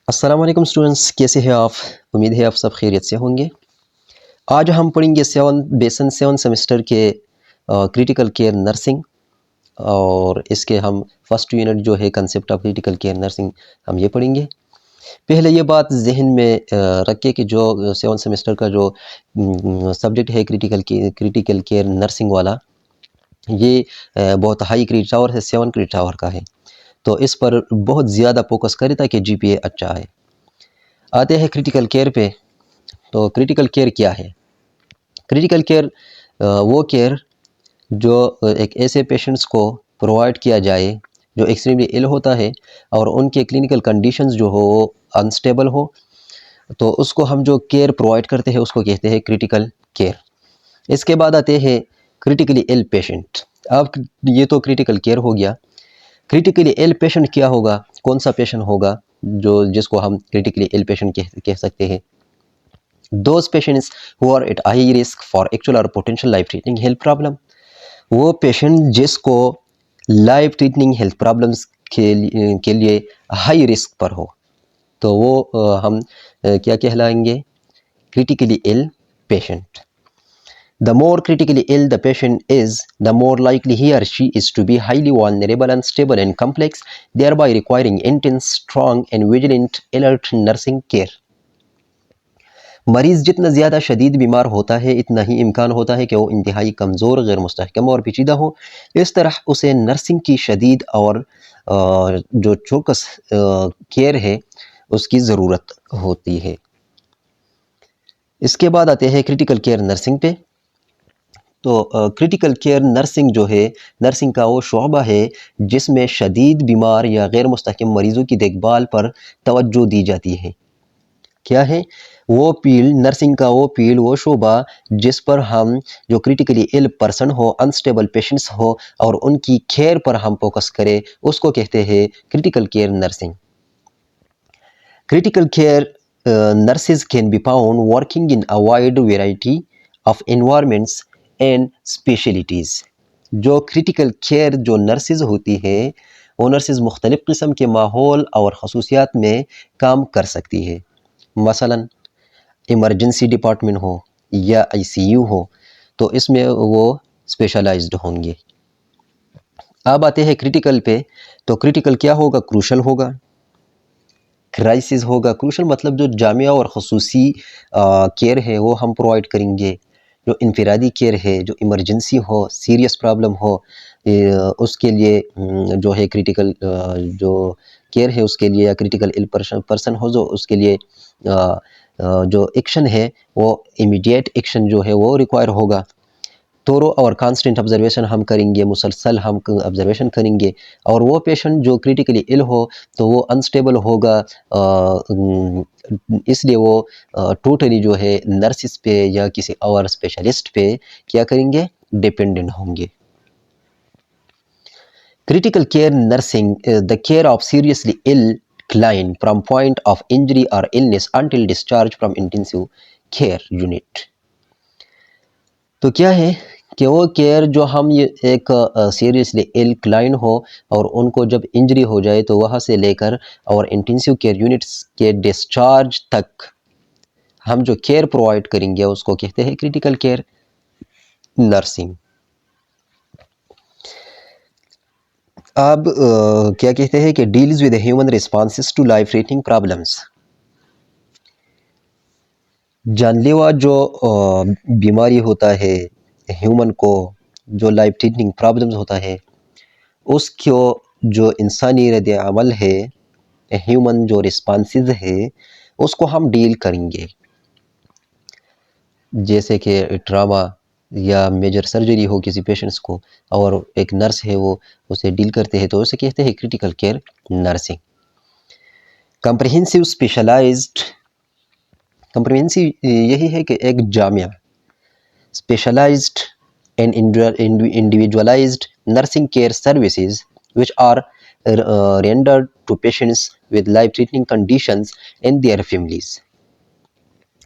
السلام علیکم اسٹوڈنٹس، کیسے ہیں آپ؟ امید ہے آپ سب خیریت سے ہوں گے۔ آج ہم پڑھیں گے سیون سیمسٹر کے کریٹیکل کیئر نرسنگ، اور اس کے ہم فرسٹ یونٹ جو ہے concept of critical care nursing ہم یہ پڑھیں گے۔ پہلے یہ بات ذہن میں رکھے کہ جو سیون سیمسٹر کا جو سبجیکٹ ہے کریٹیکل کیئر نرسنگ والا، یہ بہت ہائی کریڈٹ آور ہے، 7 کریڈٹ آور کا ہے، تو اس پر بہت زیادہ فوکس کرے تاکہ جی پی اے اچھا آئے۔ آتے ہیں کریٹیکل کیئر پہ۔ تو کریٹیکل کیئر کیا ہے؟ کریٹیکل کیئر وہ کیئر جو ایک ایسے پیشنٹس کو پرووائڈ کیا جائے جو ایکسٹریملی ill ہوتا ہے اور ان کے کلینکل کنڈیشنز جو ہو وہ انسٹیبل ہو، تو اس کو ہم جو کیئر پرووائڈ کرتے ہیں اس کو کہتے ہیں کریٹیکل کیئر۔ اس کے بعد آتے ہیں کریٹیکلی ill پیشنٹ۔ اب یہ تو کریٹیکل کیئر ہو گیا۔ کریٹیکلی ill پیشنٹ کیا ہوگا؟ کون سا پیشنٹ ہوگا جس کو ہم کریٹیکلی ill پیشنٹ کہہ سکتے ہیں؟ Those patients who are at high risk for actual or potential life threatening health problem۔ وہ پیشنٹ جس کو لائف تھریٹننگ ہیلتھ پرابلمس کے لیے ہائی رسک پر ہو، تو وہ ہم کیا کہلائیں گے؟ Critically ill patient. The more critically ill the patient is, the more likely he or she is to be highly vulnerable, unstable and complex, thereby requiring intense, strong and vigilant alert nursing care۔ مریض جتنا زیادہ شدید بیمار ہوتا ہے اتنا ہی امکان ہوتا ہے کہ وہ انتہائی کمزور، غیر مستحکم اور پیچیدہ ہو۔ اس طرح اسے نرسنگ کی شدید اور جو چوکس کیئر ہے اس کی ضرورت ہوتی ہے۔ اس کے بعد آتے ہیں کریٹیکل کیئر نرسنگ پہ۔ تو کریٹیکل کیئر نرسنگ جو ہے، نرسنگ کا وہ شعبہ ہے جس میں شدید بیمار یا غیر مستحکم مریضوں کی دیکھ بھال پر توجہ دی جاتی ہے۔ کیا ہے وہ فیلڈ؟ نرسنگ کا وہ فیلڈ، وہ شعبہ جس پر ہم جو critically ill person who, unstable patients who اور ان کی کیئر پر ہم فوکس کریں، اس کو کہتے ہیں critical care nursing. Critical care nurses can be found working in a wide variety of environments and specialties۔ جو کریٹیکل کیئر جو نرسز ہوتی ہے وہ نرسز مختلف قسم کے ماحول اور خصوصیات میں کام کر سکتی ہے۔ مثلا ایمرجنسی ڈپارٹمنٹ ہو یا آئی سی یو ہو تو اس میں وہ اسپیشلائزڈ ہوں گے۔ اب آتے ہیں کریٹیکل پہ۔ تو کریٹیکل کیا ہوگا؟ کروشل ہوگا، کرائسس ہوگا۔ کروشل مطلب جو جامعہ اور خصوصی کیئر ہے وہ ہم پرووائڈ کریں گے۔ جو انفرادی کیئر ہے، جو ایمرجنسی ہو، سیریس پرابلم ہو، اس کے لیے جو ہے کریٹیکل جو کیئر ہے اس کے لیے، یا کریٹیکل ill پرسن ہو جو اس کے لیے جو ایکشن ہے وہ امیڈیٹ ایکشن جو ہے وہ ریکوائر ہوگا۔ تورو اور کانسٹنٹ آبزرویشن ہم کریں گے، مسلسل ہم آبزرویشن کریں گے۔ اور وہ پیشنٹ جو کریٹیکلی ill ہو تو وہ انسٹیبل ہوگا، اس لیے وہ ٹوٹلی جو ہے نرسز پہ یا کسی اور اسپیشلسٹ پہ کیا کریں گے؟ ڈیپینڈنٹ ہوں گے۔ Critical care nursing the care of seriously ill client from point of injury or illness until discharge from intensive care unit۔ تو کیا ہے کہ وہ کیئر جو ہم ایک سیریسلی ill کلائنٹ ہو اور ان کو جب انجری ہو جائے تو وہاں سے لے کر اور انٹینسیو کیئر یونٹس کے ڈسچارج تک ہم جو کیئر پرووائڈ کریں گے اس کو کہتے ہیں کریٹیکل کیئر نرسنگ۔ اب کیا کہتے ہیں کہ deals with human responses to life threatening problems. جان لیوا جو بیماری ہوتا ہے ہیومن کو، جو لائف تھریٹننگ پرابلمز ہوتا ہے، اس کو جو انسانی رد عمل ہے، ہیومن جو ریسپانسز ہے اس کو ہم ڈیل کریں گے۔ جیسے کہ ٹراما یا میجر سرجری ہو کسی پیشنٹس کو اور ایک نرس ہے وہ اسے ڈیل کرتے ہیں، تو اسے کہتے ہیں critical care nursing. Comprehensive specialized, comprehensive یہی ہے کہ ایک جامعہ، specialized and individualized nursing care services which are rendered to patients with life-threatening conditions and their families۔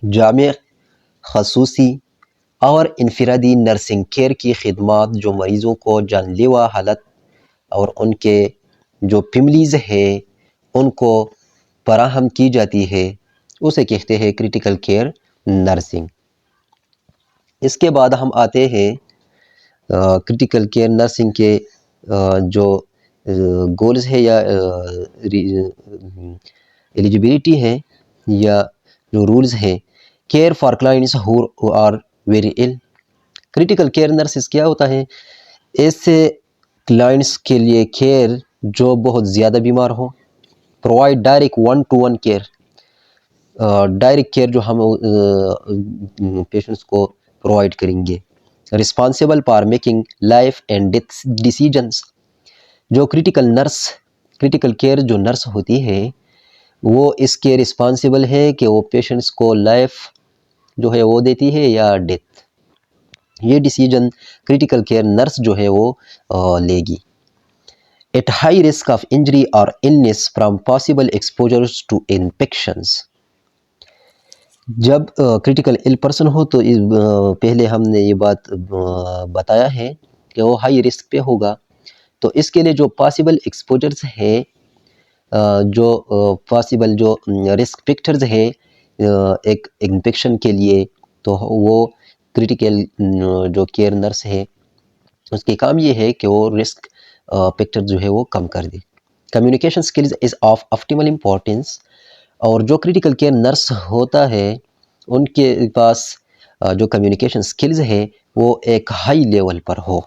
جامع، خصوصی اور انفرادی نرسنگ کیئر کی خدمات جو مریضوں کو جان لیوا حالت اور ان کے جو فیملیز ہے ان کو فراہم کی جاتی ہے اسے کہتے ہیں کرٹیکل کیئر نرسنگ۔ اس کے بعد ہم آتے ہیں کرٹیکل کیئر نرسنگ کے جو گولز ہے یا ایلیجیبلٹی ہے یا جو رولز ہیں۔ Care for clients who are very ill۔ Critical care nurses کیا ہوتا ہے؟ ایسے کلائنٹس کے لیے کیئر جو بہت زیادہ بیمار ہوں، provide direct 1-to-1 care, direct care جو ہم پیشنٹس کو پرووائڈ کریں گے۔ Responsible for making life and death decisions. جو کرٹیکل کیئر جو نرس ہوتی ہے وہ اس کے رسپانسیبل ہے کہ وہ پیشنٹس کو لائف جو ہے وہ دیتی ہے یا ڈیتھ، یہ ڈیسیجن کرٹیکل کیئر نرس جو ہے وہ لے گی۔ At high risk of injury اور illness from possible exposures to infections. جب کرٹیکل ill پرسن ہو تو پہلے ہم نے یہ بات بتایا ہے کہ وہ ہائی رسک پہ ہوگا، تو اس کے لیے جو پاسبل ایکسپوجرز ہے، جو پاسبل جو رسک فیکٹرز ہے ایک انفیکشن کے لیے، تو وہ کرٹیکل جو کیئر نرس ہے اس کے کام یہ ہے کہ وہ رسک فیکٹر جو ہے وہ کم کر دے۔ Communication skills is of optimal importance. اور جو کرٹیکل کیئر نرس ہوتا ہے ان کے پاس جو کمیونیکیشن اسکلز ہے وہ ایک ہائی لیول پر ہو۔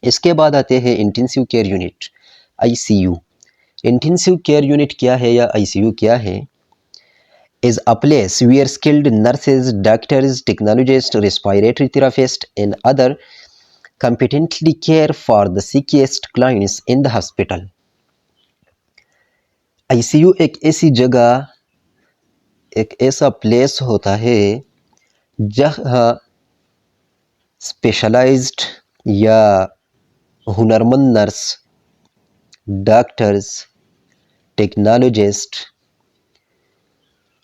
اس کے بعد آتے ہیں intensive care unit, ICU۔ Intensive care unit کیا ہے یا ICU کیا ہے؟ is a place where skilled nurses, doctors, technologists, respiratory therapists and other competently care for the sickest clients in the hospital۔ ICU ایک ایسی جگہ، ایک ایسا پلیس ہوتا ہے جہاں اسپیشلائزڈ یا ہنرمند نرس، ڈاکٹرز، ٹیکنالوجسٹ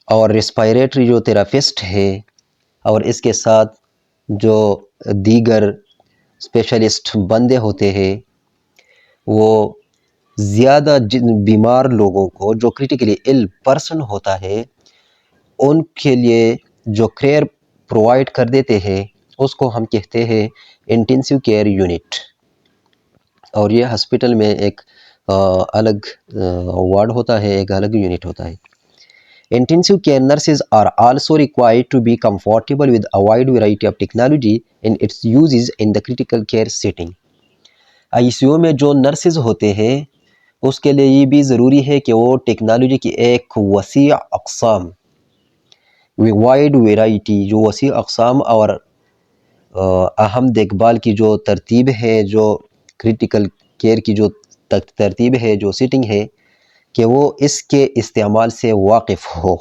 اور ریسپائریٹری جو تھراپسٹ ہے اور اس کے ساتھ جو دیگر اسپیشلسٹ بندے ہوتے ہیں وہ زیادہ بیمار لوگوں کو، جو کرٹیکلی ill پرسن ہوتا ہے ان کے لیے جو کیئر پرووائڈ کر دیتے ہیں اس کو ہم کہتے ہیں انٹینسیو کیئر یونٹ۔ اور یہ ہاسپٹل میں ایک الگ وارڈ ہوتا ہے، ایک الگ یونٹ ہوتا ہے۔ Intensive care nurses are also required to be comfortable with a wide variety of technology in its uses in the critical care setting۔ ICU میں جو نرسز ہوتے ہیں اس کے لیے یہ بھی ضروری ہے کہ وہ ٹیکنالوجی کی ایک وسیع اقسام، وائڈ ویرائٹی، جو وسیع اقسام اور اہم دیکھ بھال کی جو ترتیب ہے، جو کرٹیکل کیئر کی جو ترتیب ہے، جو سیٹنگ ہے، کہ وہ اس کے استعمال سے واقف ہو۔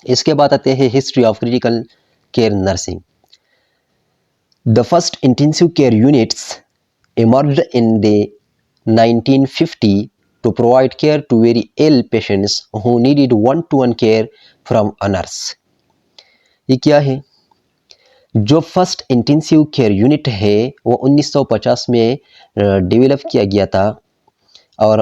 اس کے بعد آتے ہیں history of critical care nursing. The first intensive care units emerged in the 1950 to provide care to very ill patients who needed one-to-one care from a nurse۔ یہ کیا ہے؟ جو فرسٹ انٹینسیو کیئر یونٹ ہے وہ 1950 میں ڈیولپ کیا گیا تھا، اور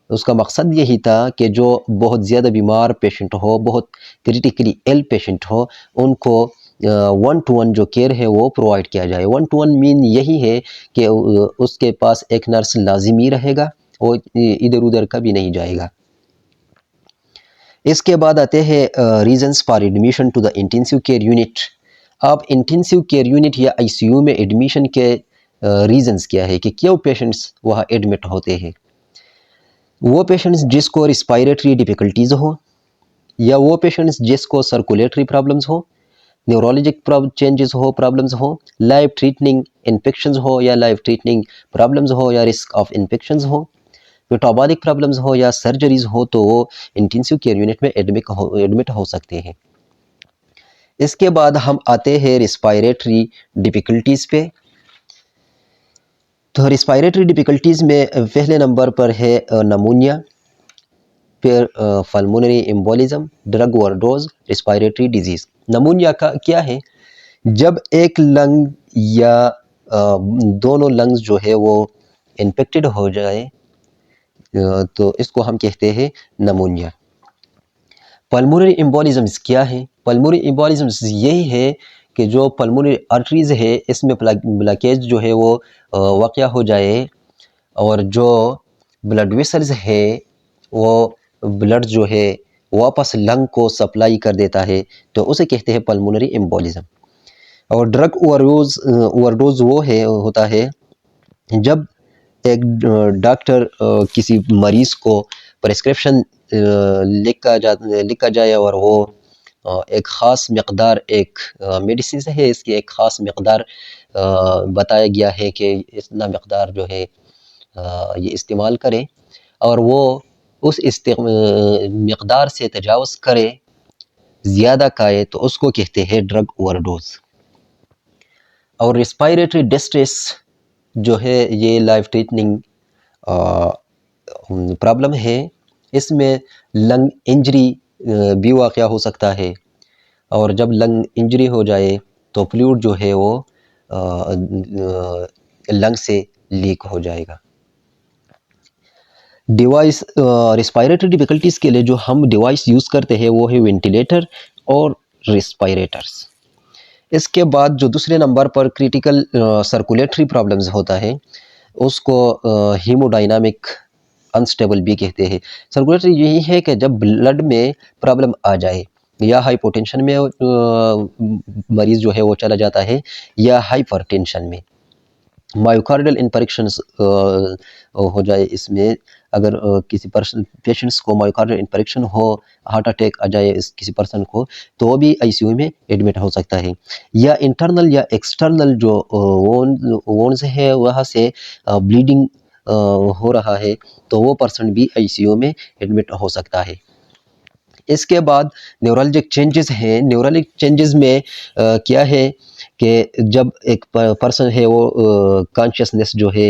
اس کا مقصد یہی تھا کہ جو بہت زیادہ بیمار پیشنٹ ہو، بہت کریٹیکلی ill پیشنٹ ہو، ان کو 1-to-1 جو کیئر ہے وہ پرووائڈ کیا جائے۔ 1-to-1 مین یہی ہے کہ اس کے پاس ایک نرس لازمی رہے گا، وہ ادھر ادھر کبھی نہیں جائے گا۔ اس کے بعد آتے ہیں reasons for admission to the intensive care unit. اب انٹینسیو کیئر یونٹ یا ICU میں ایڈمیشن کے ریزنس کیا ہے کہ کیوں پیشنٹس وہاں ایڈمٹ ہوتے ہیں؟ وہ پیشنٹس جس کو ریسپائریٹری ڈیفیکلٹیز ہو، یا وہ پیشنٹس جس کو سرکولیٹری پرابلمز ہو، نیورولوجک چینجز ہو، پرابلمز ہو، لائف تھریٹننگ انفیکشنز ہو یا لائف تھریٹننگ پرابلمز ہو یا رسک آف انفیکشنز ہو، میٹابولک پرابلمز ہو یا سرجریز ہو، تو وہ انٹینسیو کیئر یونٹ میں ایڈمٹ ہو سکتے ہیں۔ اس کے بعد ہم آتے ہیں ریسپائریٹری ڈیفیکلٹیز پہ۔ تو ریسپائریٹری ڈیفیکلٹیز میں پہلے نمبر پر ہے نمونیا، پھر pulmonary embolism, drug overdose, respiratory disease. Pneumonia کا کیا ہے؟ جب ایک لنگ یا دونوں لنگز جو ہے وہ انفیکٹڈ ہو جائے، تو اس کو ہم کہتے ہیں نمونیا۔ پلمونری ایمبولزمز کیا ہے؟ پلمونری ایمبولزمز یہی ہے کہ جو پلمونری آرٹریز ہے اس میں بلاکیج جو ہے وہ واقع ہو جائے، اور جو بلڈ ویسلز ہے وہ بلڈ جو ہے واپس لنگ کو سپلائی کر دیتا ہے، تو اسے کہتے ہیں پلمونری ایمبولزم۔ اور ڈرگ اوور ڈوز وہ ہوتا ہے جب ایک ڈاکٹر کسی مریض کو پرسکرپشن لکھا جائے، اور وہ ایک خاص مقدار ایک میڈیسن ہے، اس کی ایک خاص مقدار بتایا گیا ہے کہ اتنا مقدار جو ہے یہ استعمال کرے، اور وہ اس مقدار سے تجاوز کرے، زیادہ کھائے، تو اس کو کہتے ہیں ڈرگ اوور ڈوز۔ اور ریسپائریٹری ڈسٹریس جو ہے یہ لائف تھریٹننگ پرابلم ہے، اس میں لنگ انجری بھی واقع ہو سکتا ہے، اور جب لنگ انجری ہو جائے تو فلوئڈ جو ہے وہ لنگ سے لیک ہو جائے گا۔ ڈیوائس ریسپائریٹری ڈیفیکلٹیز کے لیے جو ہم ڈیوائس یوز کرتے ہیں وہ ہے وینٹیلیٹر اور ریسپائریٹرز۔ اس کے بعد جو دوسرے نمبر پر کریٹیکل سرکولیٹری پرابلمز ہوتا ہے اس کو ہیموڈائنامک انسٹیبل بھی کہتے ہیں۔ سرکولیٹری یہی ہے کہ جب بلڈ میں پرابلم آ جائے، یا ہائی پوٹینشن میں مریض جو ہے وہ چلا جاتا ہے، یا ہائپر ٹینشن میں مائیوکارڈل انفارکشنز ہو جائے۔ اس میں اگر کسی پیشنٹس کو مائیوکارڈل انفارکشن ہو، ہارٹ اٹیک آ جائے کسی پرسن کو، تو وہ بھی آئی سی یو میں ایڈمٹ ہو سکتا ہے۔ یا انٹرنل یا ایکسٹرنل جو وونز ہے وہاں سے بلیڈنگ ہو رہا ہے، تو وہ پرسن بھی آئی سی یو میں ایڈمٹ ہو سکتا ہے۔ اس کے بعد نیورولوجک چینجز ہیں۔ نیورولوجک چینجز میں کیا ہے کہ جب ایک پرسن ہے وہ کانشیسنیس جو ہے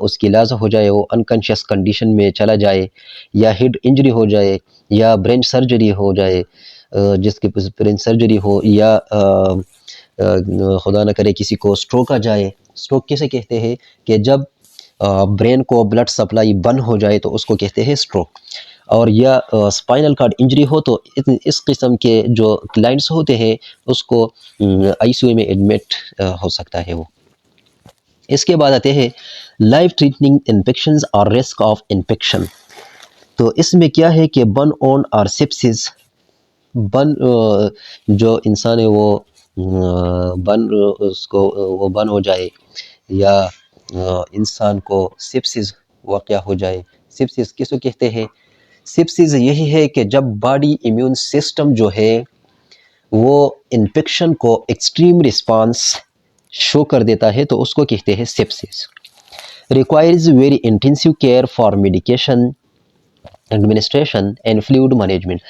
اس کی لاز ہو جائے، وہ انکانشیس کنڈیشن میں چلا جائے، یا ہیڈ انجری ہو جائے، یا برین سرجری ہو جائے، جس کے برین سرجری ہو، یا خدا نہ کرے کسی کو اسٹروک آ جائے۔ اسٹروک کیسے کہتے ہیں کہ جب برین کو بلڈ سپلائی بند ہو جائے تو اس کو کہتے ہیں اسٹروک۔ اور یا اسپائنل کارڈ انجری ہو تو اس قسم کے جو کلائنٹس ہوتے ہیں اس کو آئی سی یو میں ایڈمٹ ہو سکتا ہے وہ۔ اس کے بعد آتے ہیں لائف تھریٹننگ انفیکشنز اور رسک آف انفیکشن۔ تو اس میں کیا ہے کہ برن آن اور سیپسس، برن جو انسان ہے وہ برن اس کو وہ برن ہو جائے، یا انسان کو سیپسس واقع ہو جائے۔ سیپسس کس کو کہتے ہیں؟ سیپسس یہی ہے کہ جب باڈی ایمیون سسٹم جو ہے وہ انفیکشن کو ایکسٹریم رسپانس شو کر دیتا ہے، تو اس کو کہتے ہیں sepsis. Requires very intensive care for medication administration and fluid management.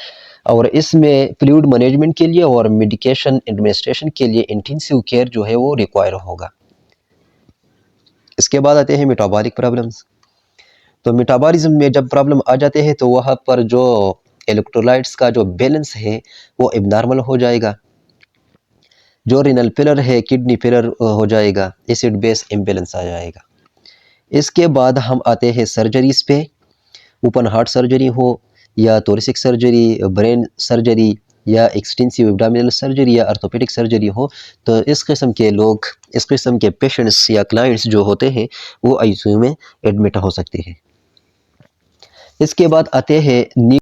اور اس میں فلوئڈ مینجمنٹ کے لیے اور میڈیکیشن ایڈمنسٹریشن کے لیے انٹینسیو کیئر جو ہے وہ ریکوائر ہوگا۔ اس کے بعد آتے ہیں میٹابولک پرابلمز۔ تو میٹابولزم میں جب پرابلم آ جاتے ہیں تو وہاں پر جو الیکٹرولائٹس کا جو بیلنس ہے وہ اب نارمل ہو جائے گا، جو رینل فیلر ہے کڈنی فیلر ہو جائے گا، ایسڈ بیس امبیلنس آ جائے گا۔ اس کے بعد ہم آتے ہیں سرجریز پہ، اوپن ہارٹ سرجری ہو، یا توریسک سرجری، برین سرجری، یا ایکسٹینسیو ایبڈومینل سرجری، یا آرتھوپیڈک سرجری ہو، تو اس قسم کے لوگ، اس قسم کے پیشنٹس یا کلائنٹس جو ہوتے ہیں وہ آئی سی یو میں ایڈمٹ ہو سکتے ہیں۔ اس کے بعد آتے ہیں